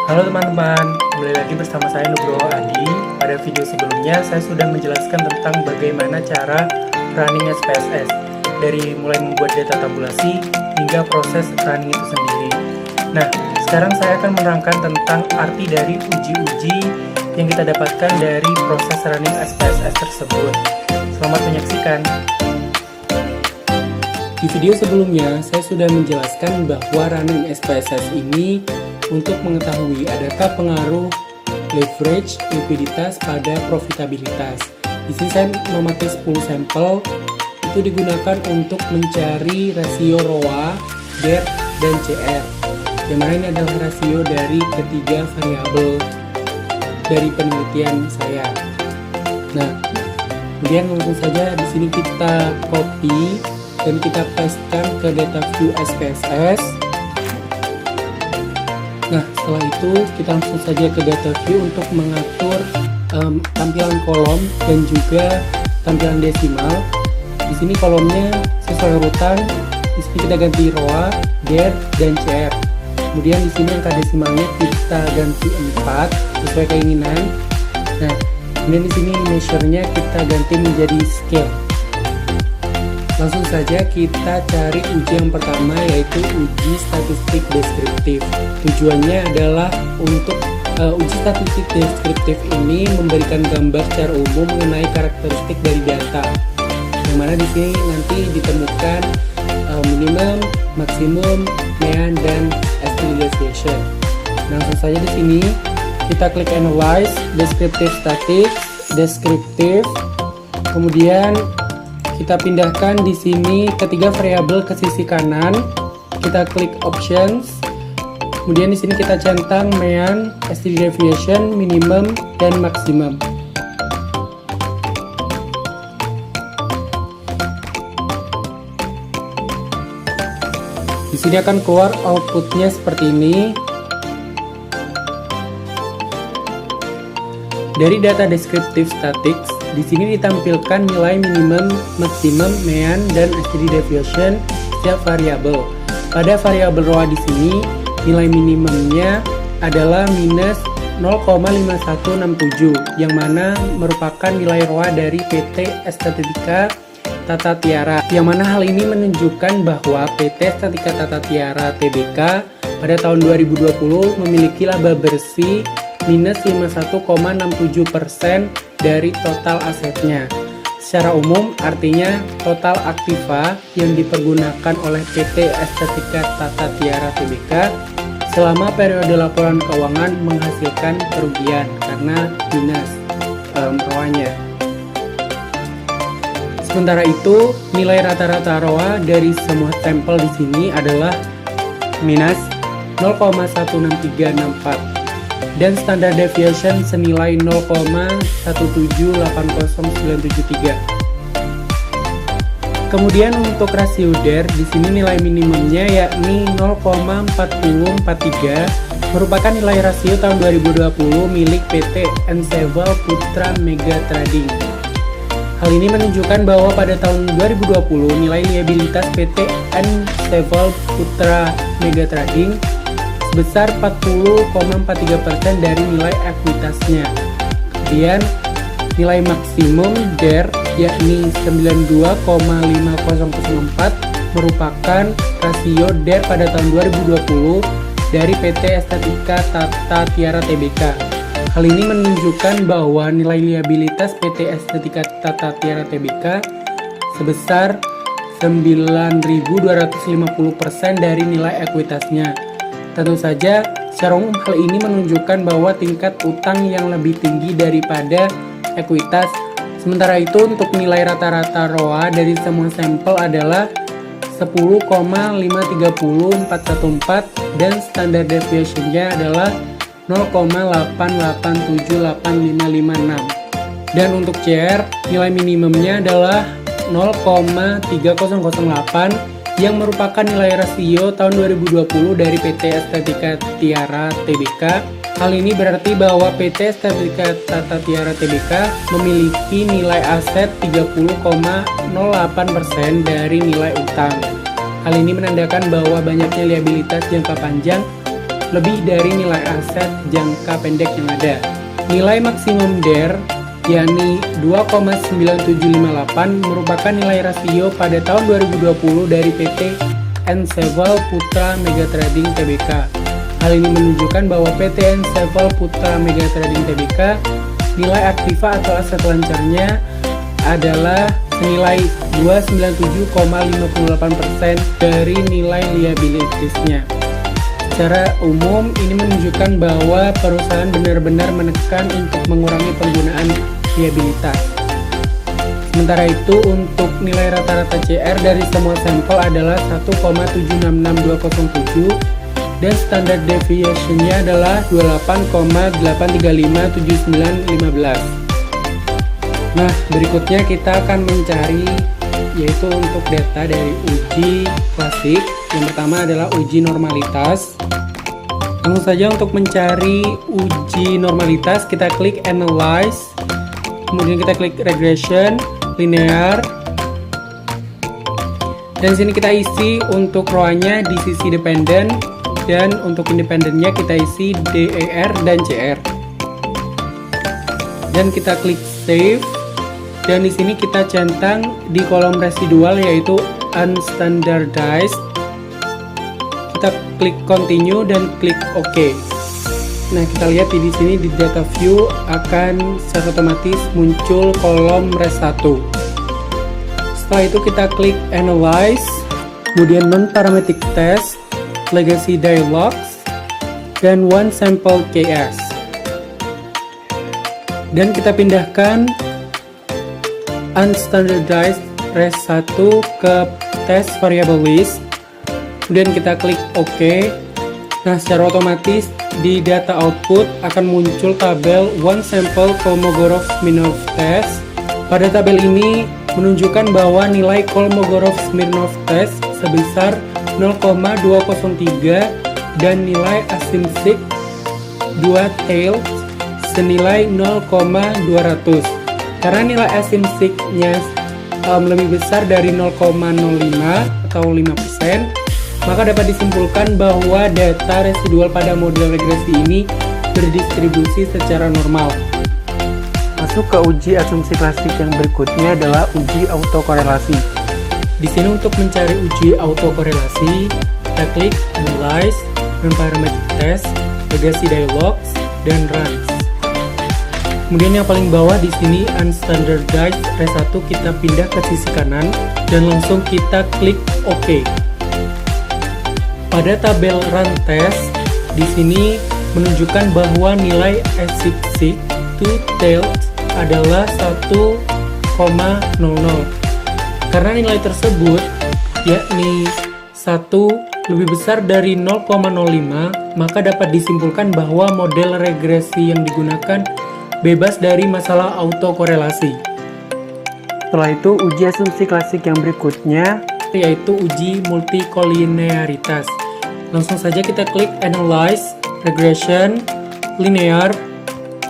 Halo teman-teman, kembali lagi bersama saya Nugroho Adi. Pada video sebelumnya saya sudah menjelaskan tentang bagaimana cara running SPSS, dari mulai membuat data tabulasi hingga proses running itu sendiri. Nah, sekarang saya akan menerangkan tentang arti dari uji-uji yang kita dapatkan dari proses running SPSS tersebut. Selamat menyaksikan. Di video sebelumnya, saya sudah menjelaskan bahwa running SPSS ini untuk mengetahui adakah pengaruh leverage likuiditas pada profitabilitas. Di sini saya memakai 10 sampel, itu digunakan untuk mencari rasio ROA, DER, dan CR. Yang mana ini adalah rasio dari ketiga variabel dari penelitian saya. Nah, kemudian langsung saja di sini kita copy dan kita pastekan ke data view SPSS. Nah, setelah itu kita langsung saja ke data view untuk mengatur tampilan kolom dan juga tampilan desimal. Di sini kolomnya sesuai urutan. Di sini kita ganti ROA, DER, dan CR. Kemudian di sini angka desimalnya kita ganti 4 sesuai keinginan. Nah, kemudian di sini measure-nya kita ganti menjadi scale. Langsung saja kita cari uji yang pertama, yaitu uji statistik deskriptif. Tujuannya adalah untuk uji statistik deskriptif ini memberikan gambar secara umum mengenai karakteristik dari data. Yang mana di sini nanti ditemukan minimum, maksimum, mean, dan standard deviation. Langsung saja di sini kita klik analyze, descriptive statistics, descriptive. Kemudian kita pindahkan di sini ketiga variabel ke sisi kanan. Kita klik options. Kemudian di sini kita centang mean, standard deviation, minimum, dan maksimum. Di sini akan keluar outputnya seperti ini. Dari data descriptive statistics, di sini ditampilkan nilai minimum, maksimum, mean, dan standard deviation setiap variabel. Pada variabel ROA di sini, nilai minimumnya adalah minus 0,5167, yang mana merupakan nilai ROA dari PT Estetika Tata Tiara. Yang mana hal ini menunjukkan bahwa PT Estetika Tata Tiara Tbk pada tahun 2020 memiliki laba bersih minus 51,67% dari total asetnya. Secara umum artinya total aktiva yang dipergunakan oleh PT Estetika Tata Tiara Tbk selama periode laporan keuangan menghasilkan kerugian karena minus ROA-nya. Sementara itu, nilai rata-rata ROA dari semua sampel di sini adalah minus 0,16364. dan standar deviation senilai 0,1780973. Kemudian untuk rasio DER di sini nilai minimumnya yakni 0,4043, merupakan nilai rasio tahun 2020 milik PT Enseval Putra Mega Trading. Hal ini menunjukkan bahwa pada tahun 2020 nilai liabilitas PT Enseval Putra Mega Trading sebesar 40,43% dari nilai ekuitasnya. Kemudian nilai maksimum DER yakni 92,5004 merupakan rasio DER pada tahun 2020 dari PT Estetika Tata Tiara Tbk. Hal ini menunjukkan bahwa nilai liabilitas PT Estetika Tata Tiara Tbk sebesar 9.250% dari nilai ekuitasnya. Tentu saja, secara umum hal ini menunjukkan bahwa tingkat utang yang lebih tinggi daripada ekuitas. Sementara itu, untuk nilai rata-rata ROA dari semua sampel adalah 10,530414 dan standar deviation-nya adalah 0,88785556. Dan untuk CR, nilai minimumnya adalah 0,3008 yang merupakan nilai rasio tahun 2020 dari PT Estetika Tiara Tbk. Hal ini berarti bahwa PT Estetika Tata Tiara Tbk memiliki nilai aset 30,08% dari nilai utang. Hal ini menandakan bahwa banyaknya liabilitas jangka panjang lebih dari nilai aset jangka pendek yang ada. Nilai maksimum DER yakni 2,9758 merupakan nilai rasio pada tahun 2020 dari PT Enseval Putra Mega Trading Tbk. Hal ini menunjukkan bahwa PT Enseval Putra Mega Trading Tbk nilai aktiva atau aset lancarnya adalah senilai 297,58% dari nilai liabilitasnya. Secara umum, ini menunjukkan bahwa perusahaan benar-benar menekan untuk mengurangi penggunaan liabilitas. Sementara itu, untuk nilai rata-rata CR dari semua sampel adalah 1,766207 dan standar deviation-nya adalah 28,8357915. Nah, berikutnya kita akan mencari yaitu untuk data dari uji klasik. Yang pertama adalah uji normalitas. Langsung saja untuk mencari uji normalitas, kita klik Analyze, kemudian kita klik Regression, Linear, dan sini kita isi untuk row-nya di sisi dependent, dan untuk independennya kita isi DER dan CR. Dan kita klik Save, dan di sini kita centang di kolom residual yaitu Unstandardized. Kita klik Continue dan klik OK. Nah, kita lihat di sini di data view akan secara otomatis muncul kolom res 1. Setelah itu kita klik Analyze, kemudian Non-Parametric Test, Legacy Dialogs, dan One Sample KS. Dan kita pindahkan Unstandardized res 1 ke Test Variable List. Kemudian kita klik OK. Nah, secara otomatis di data output akan muncul tabel One Sample Kolmogorov-Smirnov Test. Pada tabel ini menunjukkan bahwa nilai Kolmogorov-Smirnov Test sebesar 0,203 dan nilai asymmetric 2 tail senilai 0,200. Karena nilai asymmetric-nya lebih besar dari 0,05 atau 5%, maka dapat disimpulkan bahwa data residual pada model regresi ini berdistribusi secara normal. Masuk ke uji asumsi klasik yang berikutnya adalah uji autokorelasi. Di sini untuk mencari uji autokorelasi, kita klik Analyze, Non-Parametric Test, Legacy Dialogs, dan Runs. Kemudian yang paling bawah di sini Unstandardized res 1 kita pindah ke sisi kanan dan langsung kita klik OK. Pada tabel Run Test, di sini menunjukkan bahwa nilai asymmetric 2 tailed adalah 1,00. Karena nilai tersebut yakni 1 lebih besar dari 0,05, maka dapat disimpulkan bahwa model regresi yang digunakan bebas dari masalah autokorelasi. Setelah itu, uji asumsi klasik yang berikutnya yaitu uji multikolinearitas. Langsung saja kita klik Analyze, Regression, Linear.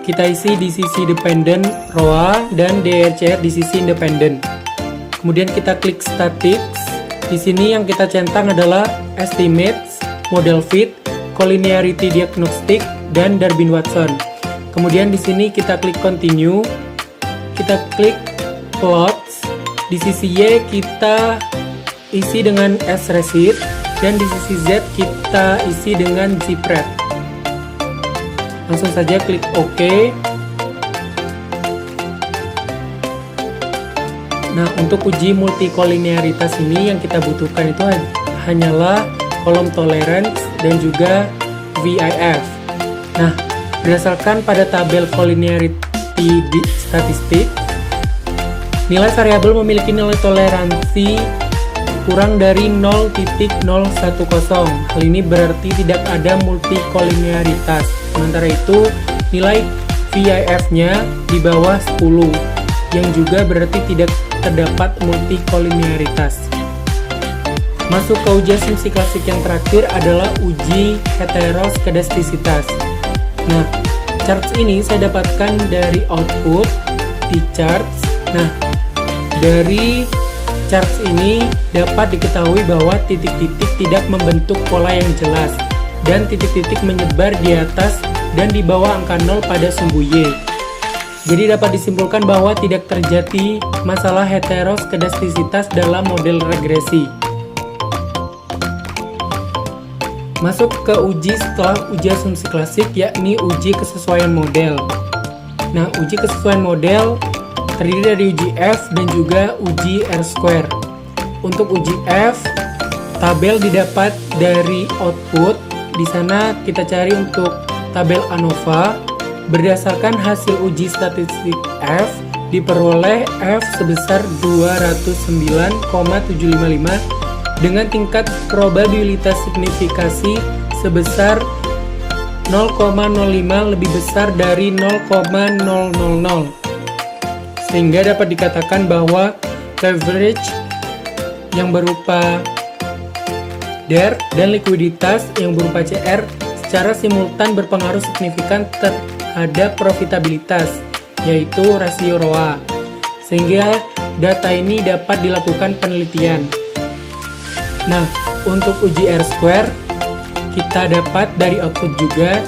Kita isi di sisi dependent row dan DRCR di sisi independent. Kemudian kita klik Statics. Di sini yang kita centang adalah Estimates, Model Fit, Collinearity Diagnostic, dan Durbin-Watson. Kemudian di sini kita klik Continue. Kita klik Plots. Di sisi Y kita isi dengan S-Receipt, dan di sisi Z kita isi dengan Zipred. Langsung saja klik OK. Nah, untuk uji multikolinearitas ini yang kita butuhkan itu hanyalah kolom tolerance dan juga VIF. Nah, berdasarkan pada tabel collinearity statistik, nilai variabel memiliki nilai toleransi kurang dari 0,010. Hal ini berarti tidak ada multikolinearitas. Sementara itu, nilai VIF-nya di bawah 10, yang juga berarti tidak terdapat multikolinearitas. Masuk ke uji asumsi klasik yang terakhir adalah uji heteroskedastisitas. Nah, charts ini saya dapatkan dari output di charts. Nah, dari charts ini dapat diketahui bahwa titik-titik tidak membentuk pola yang jelas. dan titik-titik menyebar di atas dan di bawah angka 0 pada sumbu Y. Jadi dapat disimpulkan bahwa tidak terjadi masalah heteroskedastisitas dalam model regresi. Masuk ke uji setelah uji asumsi klasik, yakni uji kesesuaian model. Nah, uji kesesuaian model terdiri dari uji F dan juga uji R-square. Untuk uji F, tabel didapat dari output. Di sana kita cari untuk tabel ANOVA. Berdasarkan hasil uji statistik F, diperoleh F sebesar 209,755 dengan tingkat probabilitas signifikasi sebesar 0,05 lebih besar dari 0,000. Sehingga dapat dikatakan bahwa leverage yang berupa DER dan likuiditas yang berupa CR secara simultan berpengaruh signifikan terhadap profitabilitas, yaitu rasio ROA, sehingga data ini dapat dilakukan penelitian. Nah, untuk uji R-square kita dapat dari output juga,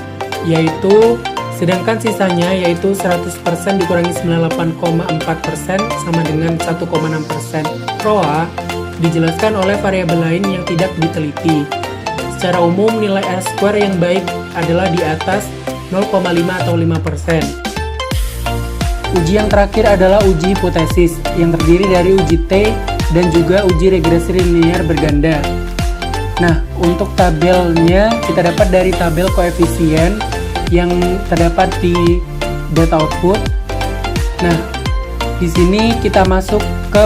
yaitu sedangkan sisanya yaitu 100% dikurangi 98,4% sama dengan 1,6%. ROA dijelaskan oleh variabel lain yang tidak diteliti. Secara umum, nilai R-square yang baik adalah di atas 0,5 atau 5%. Uji yang terakhir adalah uji hipotesis yang terdiri dari uji T dan juga uji regresi linear berganda. Nah, untuk tabelnya kita dapat dari tabel koefisien yang terdapat di data output. Nah, di sini kita masuk ke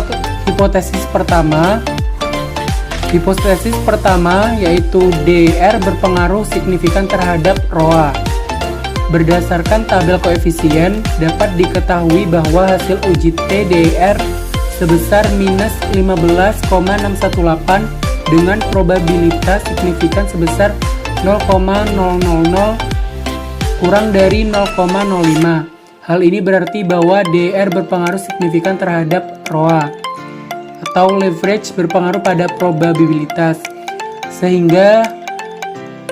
hipotesis pertama. Hipotesis pertama yaitu DER berpengaruh signifikan terhadap ROA. Berdasarkan tabel koefisien, dapat diketahui bahwa hasil uji T DER sebesar minus 15,618 dengan probabilitas signifikan sebesar 0,000 kurang dari 0,05. Hal ini berarti bahwa DER berpengaruh signifikan terhadap ROA atau leverage berpengaruh pada probabilitas, sehingga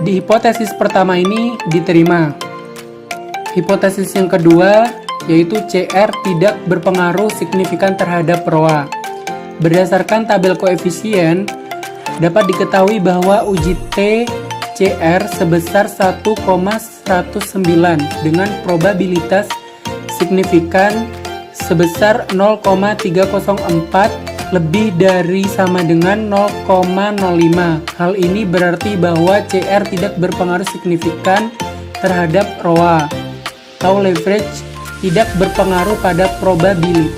di hipotesis pertama ini diterima. Hipotesis yang kedua yaitu CR tidak berpengaruh signifikan terhadap ROA. Berdasarkan tabel koefisien dapat diketahui bahwa uji T CR sebesar 1,109 dengan probabilitas signifikan sebesar 0,304 lebih dari sama dengan 0,05. Hal ini berarti bahwa CR tidak berpengaruh signifikan terhadap ROA atau leverage tidak berpengaruh pada probabilitas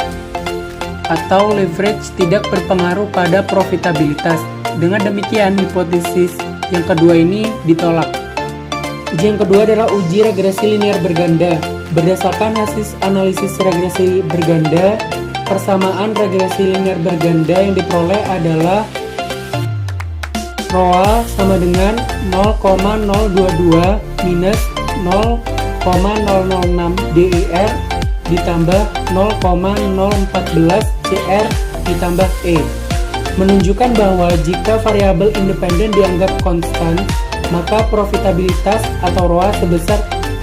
atau leverage tidak berpengaruh pada profitabilitas. Dengan demikian, hipotesis yang kedua ini ditolak. Uji yang kedua adalah uji regresi linear berganda. Berdasarkan hasil analisis regresi berganda, persamaan regresi linear berganda yang diperoleh adalah ROA sama dengan 0,022 minus 0,006 DER ditambah 0,014 CR ditambah E. Menunjukkan bahwa jika variabel independen dianggap konstan, maka profitabilitas atau ROA sebesar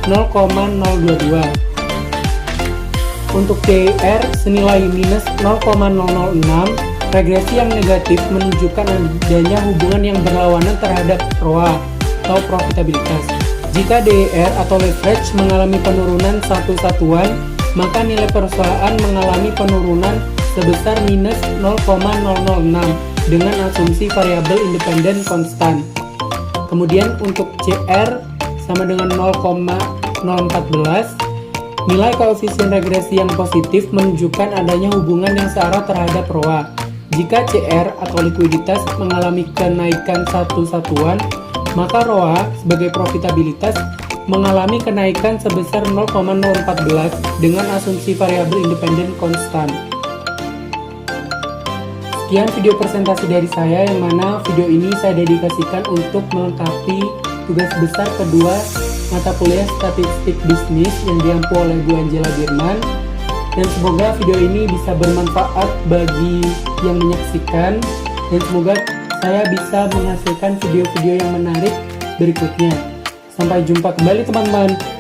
0,022. Untuk DER senilai minus 0,006, regresi yang negatif menunjukkan adanya hubungan yang berlawanan terhadap ROA atau profitabilitas. Jika DER atau leverage mengalami penurunan satu satuan, maka nilai perusahaan mengalami penurunan sebesar minus 0,006 dengan asumsi variabel independen konstan. Kemudian untuk CR sama dengan 0,014, nilai koefisien regresi yang positif menunjukkan adanya hubungan yang searah terhadap ROA. Jika CR atau likuiditas mengalami kenaikan satu satuan, maka ROA sebagai profitabilitas mengalami kenaikan sebesar 0,014 dengan asumsi variabel independen konstan. Sekian video presentasi dari saya, yang mana video ini saya dedikasikan untuk melengkapi tugas besar kedua mata kuliah statistik bisnis yang diampu oleh Bu Angela Birman. Dan semoga video ini bisa bermanfaat bagi yang menyaksikan, dan semoga saya bisa menghasilkan video-video yang menarik berikutnya. Sampai jumpa kembali teman-teman.